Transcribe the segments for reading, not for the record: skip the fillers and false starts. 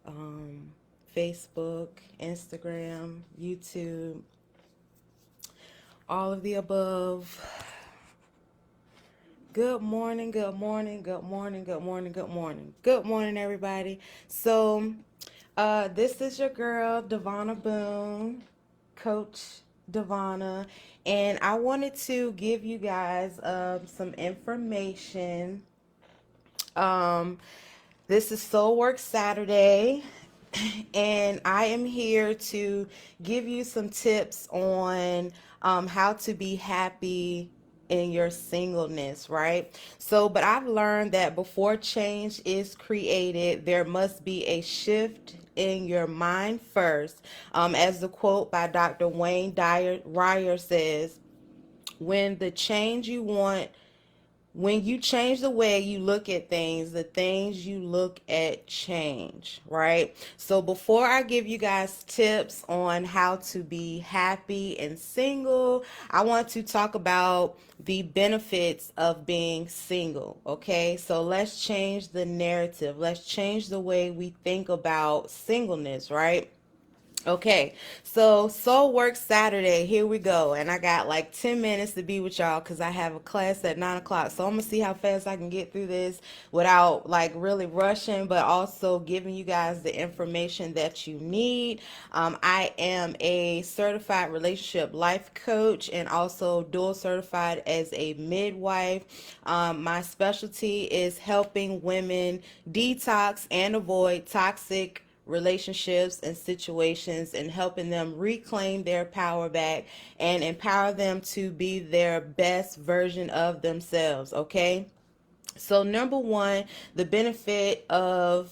um, Facebook, Instagram, YouTube, all of the above. Good morning, good morning, good morning, good morning, good morning. Good morning, everybody. This is your girl, Devona Boone, Coach Devona, and I wanted to give you guys some information. Um, this is Soul Work Saturday, and I am here to give you some tips on how to be happy in your singleness, right? But I've learned that before change is created, there must be a shift in your mind first. As the quote by Dr. Wayne Dyer Ryer says, when the change you want when you change the way you look at things, the things you look at change, right? So before I give you guys tips on how to be happy and single, I want to talk about the benefits of being single, okay? So let's change the narrative. Let's change the way we think about singleness, right? Okay, so Soul Work Saturday, here we go. And I got like 10 minutes to be with y'all because I have a class at 9 o'clock. So I'm going to see how fast I can get through this without like really rushing, but also giving you guys the information that you need. I am a certified relationship life coach and also dual certified as a midwife. My specialty is helping women detox and avoid toxic relationships and situations and helping them reclaim their power back and empower them to be their best version of themselves. Okay, so number one, the benefit of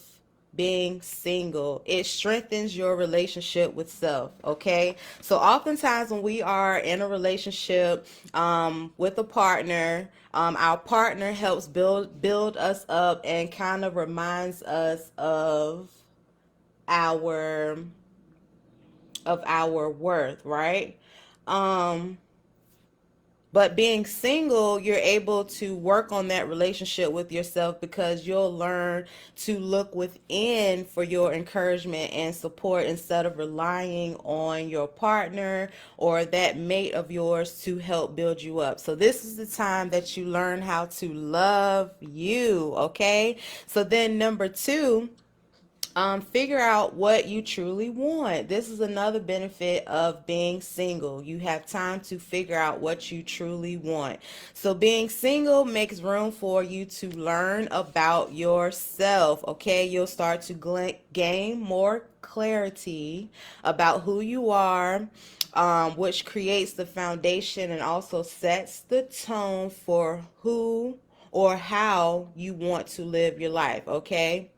being single, it strengthens your relationship with self. Okay, so oftentimes when we are in a relationship with a partner, our partner helps build us up and kind of reminds us our of our worth, right? Um, but being single, you're able to work on that relationship with yourself because you'll learn to look within for your encouragement and support instead of relying on your partner or that mate of yours to help build you up. So this is the time that you learn how to love you, okay? So then number two, figure out what you truly want. This is another benefit of being single. You have time to figure out what you truly want. So being single makes room for you to learn about yourself. Okay, you'll start to gain more clarity about who you are, which creates the foundation and also sets the tone for who or how you want to live your life. Okay,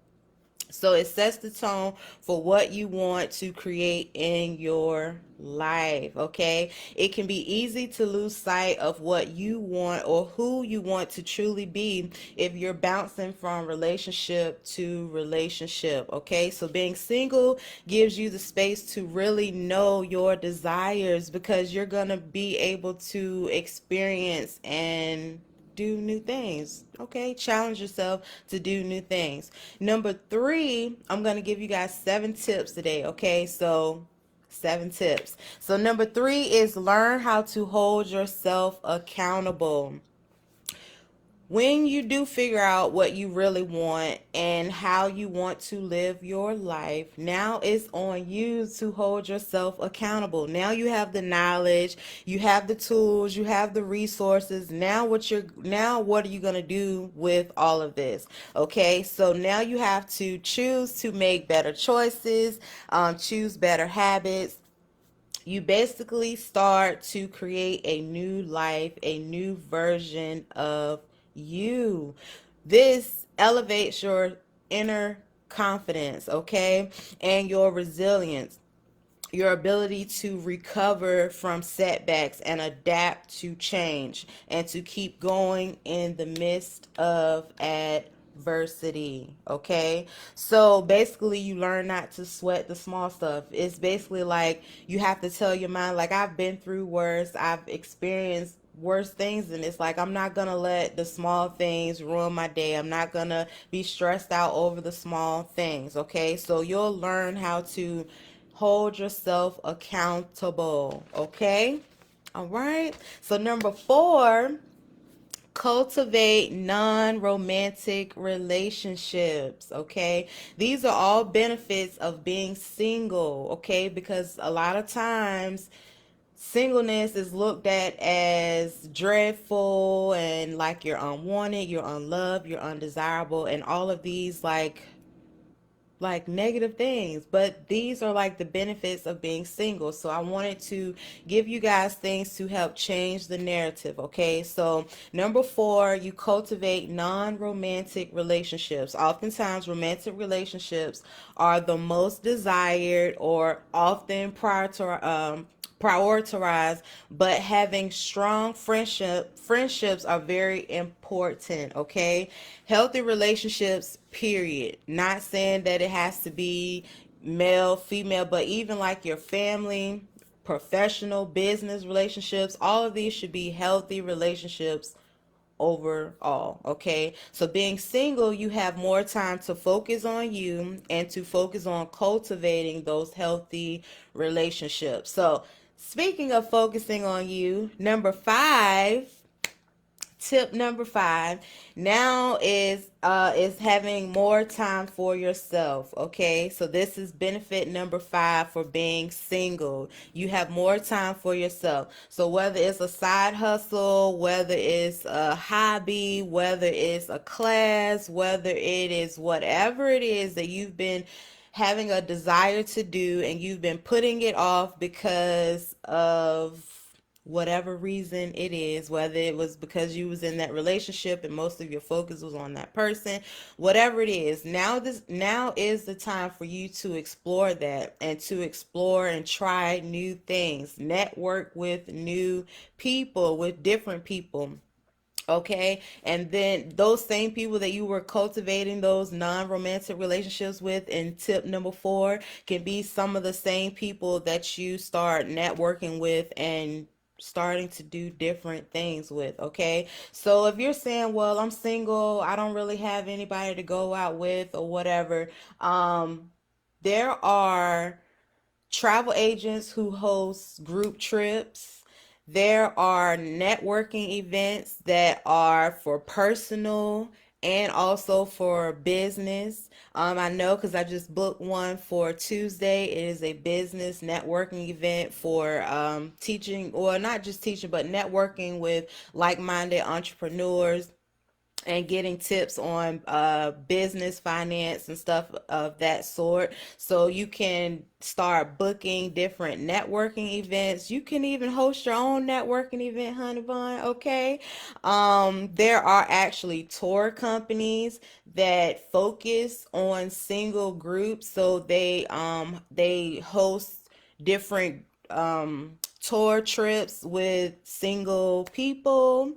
so it sets the tone for what you want to create in your life, okay? It can be easy to lose sight of what you want or who you want to truly be if you're bouncing from relationship to relationship, okay? So being single gives you the space to really know your desires because you're going to be able to experience and do new things. Okay, challenge yourself to do new things. Number three, I'm going to give you guys 7 tips today. Okay, so 7 tips. So number three is learn how to hold yourself accountable. When you do figure out what you really want and how you want to live your life, now it's on you to hold yourself accountable. Now you have the knowledge, you have the tools, you have the resources. What are you going to do with all of this? Okay, so now you have to choose to make better choices, choose better habits. You basically start to create a new life, a new version of you. This elevates your inner confidence, okay, and your resilience, your ability to recover from setbacks and adapt to change and to keep going in the midst of adversity. Okay, so basically you learn not to sweat the small stuff. It's basically like you have to tell your mind, like, I've been through worse, I've experienced worse things, and it's like I'm not gonna let the small things ruin my day. I'm not gonna be stressed out over the small things. Okay, so you'll learn how to hold yourself accountable. Okay, all right. So number 4, cultivate non-romantic relationships. Okay, these are all benefits of being single. Okay, because a lot of times singleness is looked at as dreadful and like you're unwanted, you're unloved, you're undesirable, and all of these like negative things. But these are like the benefits of being single. So I wanted to give you guys things to help change the narrative. Okay, so number 4, you cultivate non-romantic relationships. Oftentimes romantic relationships are the most desired or often prioritized, but having strong friendships are very important. Okay, healthy relationships, period. Not saying that it has to be male, female, but even like your family, professional, business relationships, all of these should be healthy relationships overall. Okay, so being single, you have more time to focus on you and to focus on cultivating those healthy relationships. So speaking of focusing on you, tip number 5 now is having more time for yourself. Okay, so this is benefit number 5 for being single. You have more time for yourself. So whether it's a side hustle, whether it's a hobby, whether it's a class, whether it is whatever it is that you've been having a desire to do and you've been putting it off because of whatever reason it is, whether it was because you was in that relationship and most of your focus was on that person, whatever it is, now is the time for you to explore that and to explore and try new things, network with new people, with different people. Okay, and then those same people that you were cultivating those non-romantic relationships with in tip number 4 can be some of the same people that you start networking with and starting to do different things with. Okay, so if you're saying, well, I'm single, I don't really have anybody to go out with or whatever, there are travel agents who host group trips. There are networking events that are for personal and also for business. I know because I just booked one for Tuesday. It is a business networking event for teaching, or not just teaching, but networking with like minded entrepreneurs and getting tips on business, finance, and stuff of that sort. So you can start booking different networking events. You can even host your own networking event, honey bun. Okay. There are actually tour companies that focus on single groups, so they host different tour trips with single people.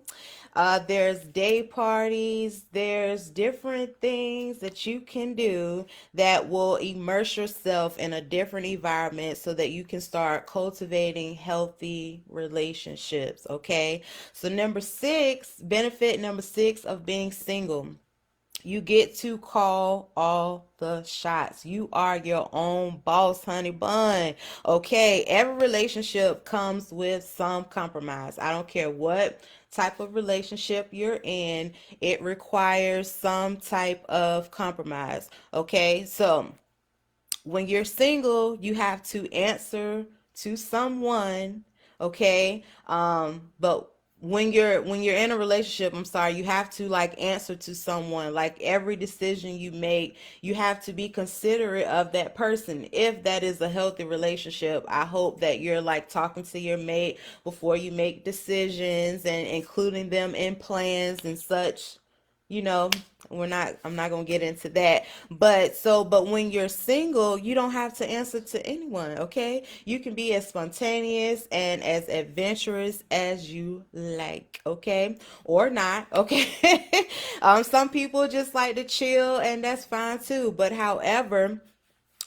There's day parties, there's different things that you can do that will immerse yourself in a different environment so that you can start cultivating healthy relationships. Okay, so benefit number 6 of being single, you get to call all the shots. You are your own boss, honey bun. Okay, every relationship comes with some compromise. I don't care what type of relationship you're in, it requires some type of compromise. Okay, so when you're single, you have to answer to someone. Okay, but when you're in a relationship, I'm sorry, you have to like answer to someone. Like every decision you make, you have to be considerate of that person. If that is a healthy relationship, I hope that you're like talking to your mate before you make decisions and including them in plans and such. you know I'm not gonna get into that. But when you're single, you don't have to answer to anyone. Okay, you can be as spontaneous and as adventurous as you like. Okay, or not. Okay. Some people just like to chill, and that's fine too. But however,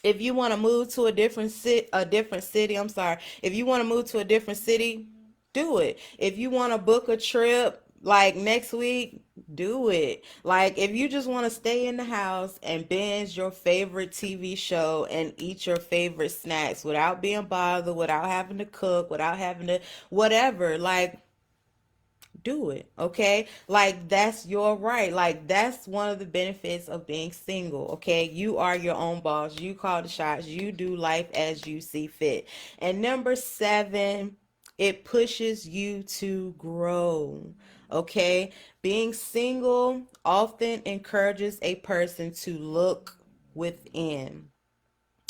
if you want to move to a different city, I'm sorry, if you want to move to a different city, do it. If you want to book a trip like next week, do it. Like if you just want to stay in the house and binge your favorite TV show and eat your favorite snacks without being bothered, without having to cook, without having to whatever, like do it, okay? Like that's your right. Like that's one of the benefits of being single, okay? You are your own boss. You call the shots. You do life as you see fit. And number 7, it pushes you to grow, okay? Being single often encourages a person to look within,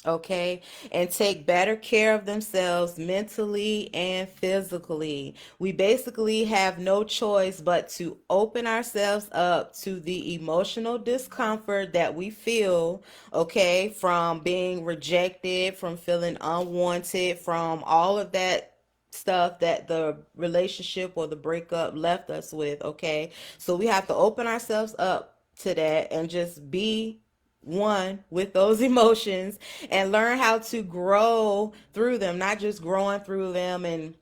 okay, and take better care of themselves mentally and physically. We basically have no choice but to open ourselves up to the emotional discomfort that we feel, okay, from being rejected, from feeling unwanted, from all of that stuff that the relationship or the breakup left us with, okay? So we have to open ourselves up to that and just be one with those emotions and learn how to grow through them, not just growing through them and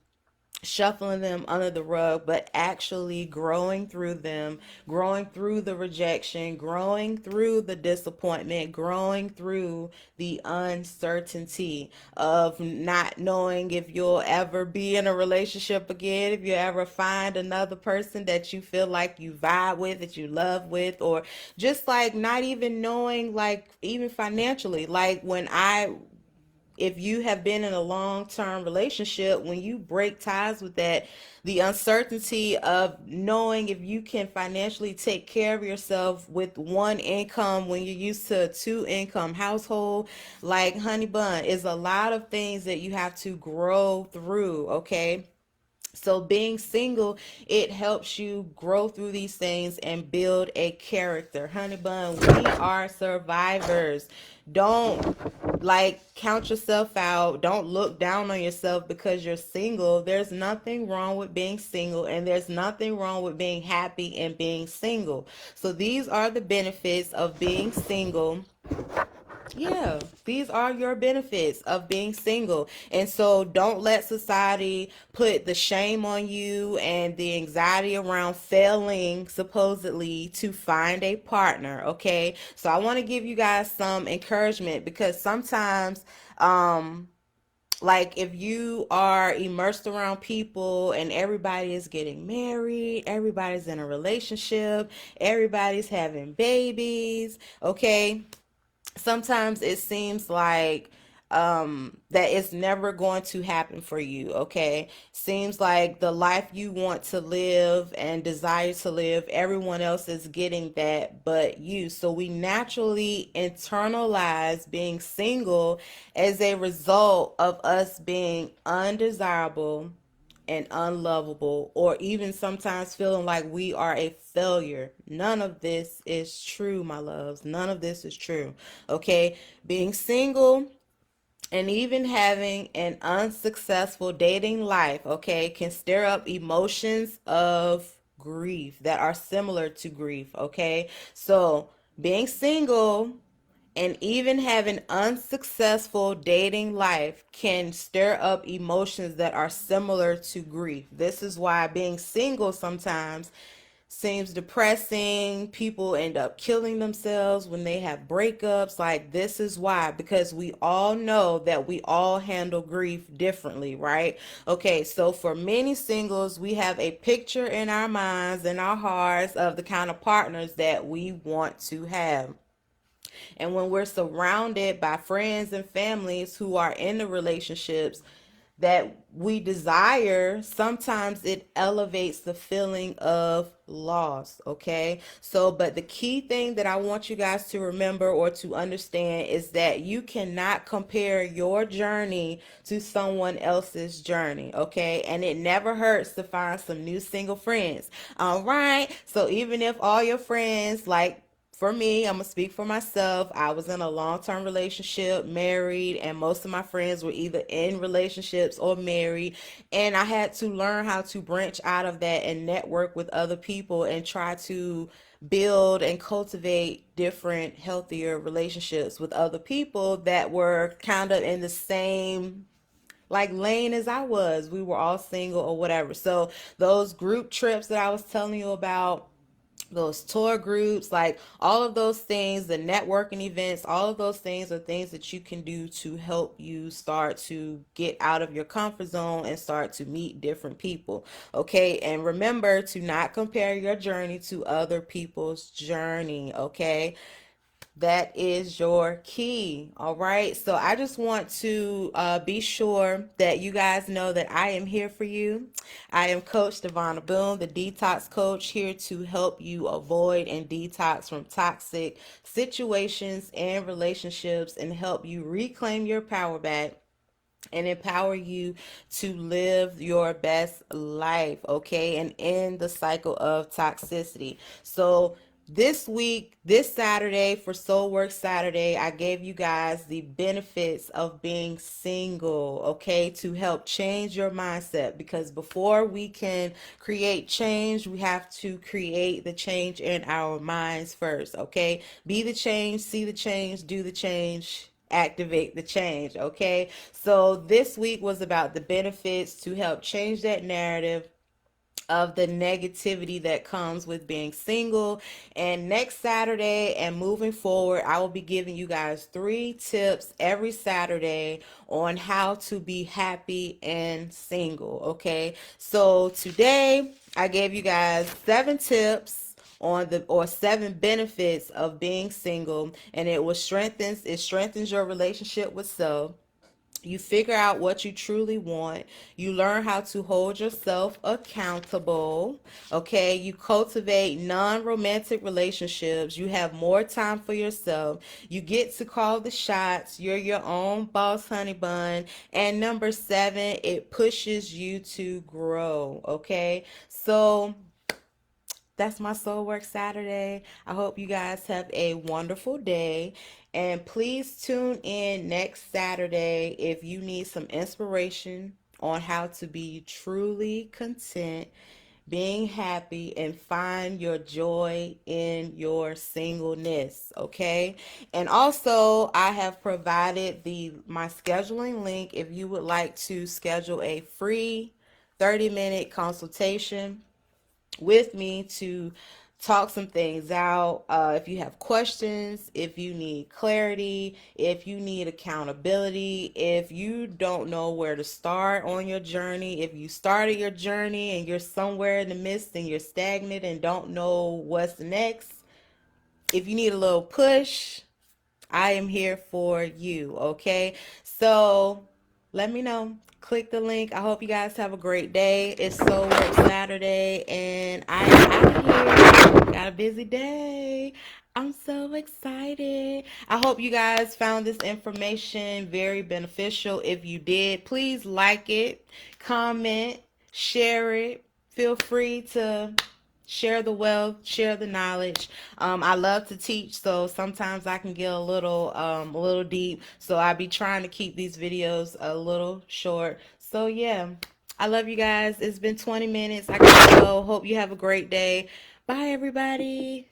shuffling them under the rug, but actually growing through them, growing through the rejection, growing through the disappointment, growing through the uncertainty of not knowing if you'll ever be in a relationship again, if you ever find another person that you feel like you vibe with, that you love with, or just like not even knowing, like even financially. Like when I if you have been in a long-term relationship, when you break ties with that, the uncertainty of knowing if you can financially take care of yourself with one income when you're used to a two income household, like honey bun, is a lot of things that you have to grow through, okay? So being single, it helps you grow through these things and build a character. Honey bun, we are survivors. Don't like count yourself out. Don't look down on yourself because you're single. There's nothing wrong with being single, and there's nothing wrong with being happy and being single. So these are the benefits of being single. Yeah, these are your benefits of being single. And so don't let society put the shame on you and the anxiety around failing supposedly to find a partner, okay? So I want to give you guys some encouragement because sometimes like if you are immersed around people and everybody is getting married, everybody's in a relationship, everybody's having babies, okay? Sometimes it seems like that it's never going to happen for you, okay? Seems like the life you want to live and desire to live, everyone else is getting that but you. So we naturally internalize being single as a result of us being undesirable and unlovable, or even sometimes feeling like we are a failure. None of this is true, my loves. None of this is true. Okay? Being single and even having an unsuccessful dating life, okay, can stir up emotions of grief that are similar to grief, okay? So, being single and even having unsuccessful dating life can stir up emotions that are similar to grief. This is why being single sometimes seems depressing. People end up killing themselves when they have breakups. Like, this is why, because we all know that we all handle grief differently, right? Okay, so for many singles, we have a picture in our minds and our hearts of the kind of partners that we want to have. And when we're surrounded by friends and families who are in the relationships that we desire, sometimes it elevates the feeling of loss, okay? So, but the key thing that I want you guys to remember or to understand is that you cannot compare your journey to someone else's journey, okay? And it never hurts to find some new single friends, all right? So, even if all your friends, like, for me, I'm gonna speak for myself. I was in a long-term relationship, married, and most of my friends were either in relationships or married. And I had to learn how to branch out of that and network with other people and try to build and cultivate different, healthier relationships with other people that were kind of in the same like lane as I was. We were all single or whatever. So those group trips that I was telling you about, those tour groups, like all of those things, the networking events, all of those things are things that you can do to help you start to get out of your comfort zone and start to meet different people. Okay. And remember to not compare your journey to other people's journey. Okay. That is your key. All right. So I just want to be sure that you guys know that I am here for you. I am Coach Devona Boone, the detox coach, here to help you avoid and detox from toxic situations and relationships and help you reclaim your power back and empower you to live your best life, okay, and end the cycle of toxicity. So this week, this Saturday, for Soul Work Saturday, I gave you guys the benefits of being single, okay, to help change your mindset, because before we can create change, we have to create the change in our minds first, okay? Be the change, see the change, do the change, activate the change. Okay, so this week was about the benefits to help change that narrative of the negativity that comes with being single. And next Saturday and moving forward, I will be giving you guys 3 tips every Saturday on how to be happy and single. Okay, so today I gave you guys 7 tips on the or 7 benefits of being single, and it strengthens your relationship with self. You figure out what you truly want. You learn how to hold yourself accountable. Okay. You cultivate non romantic relationships. You have more time for yourself. You get to call the shots. You're your own boss, honey bun. And number 7, it pushes you to grow. Okay. So that's my Soul Work Saturday. I hope you guys have a wonderful day. And please tune in next Saturday if you need some inspiration on how to be truly content, being happy, and find your joy in your singleness. Okay. And also, I have provided my scheduling link if you would like to schedule a free 30-minute consultation with me to talk some things out. If you have questions, if you need clarity, if you need accountability, if you don't know where to start on your journey, if you started your journey and you're somewhere in the midst and you're stagnant and don't know what's next, if you need a little push, I am here for you, okay? So let me know. Click the link. I hope you guys have a great day. It's Soul Work Saturday, and I am out of here. Got a busy day. I'm so excited. I hope you guys found this information very beneficial. If you did, please like it, comment, share it. Feel free to share the wealth, share the knowledge. I love to teach, so sometimes I can get a little deep. So I be trying to keep these videos a little short. So yeah, I love you guys. It's been 20 minutes. I gotta go. Hope you have a great day. Bye, everybody.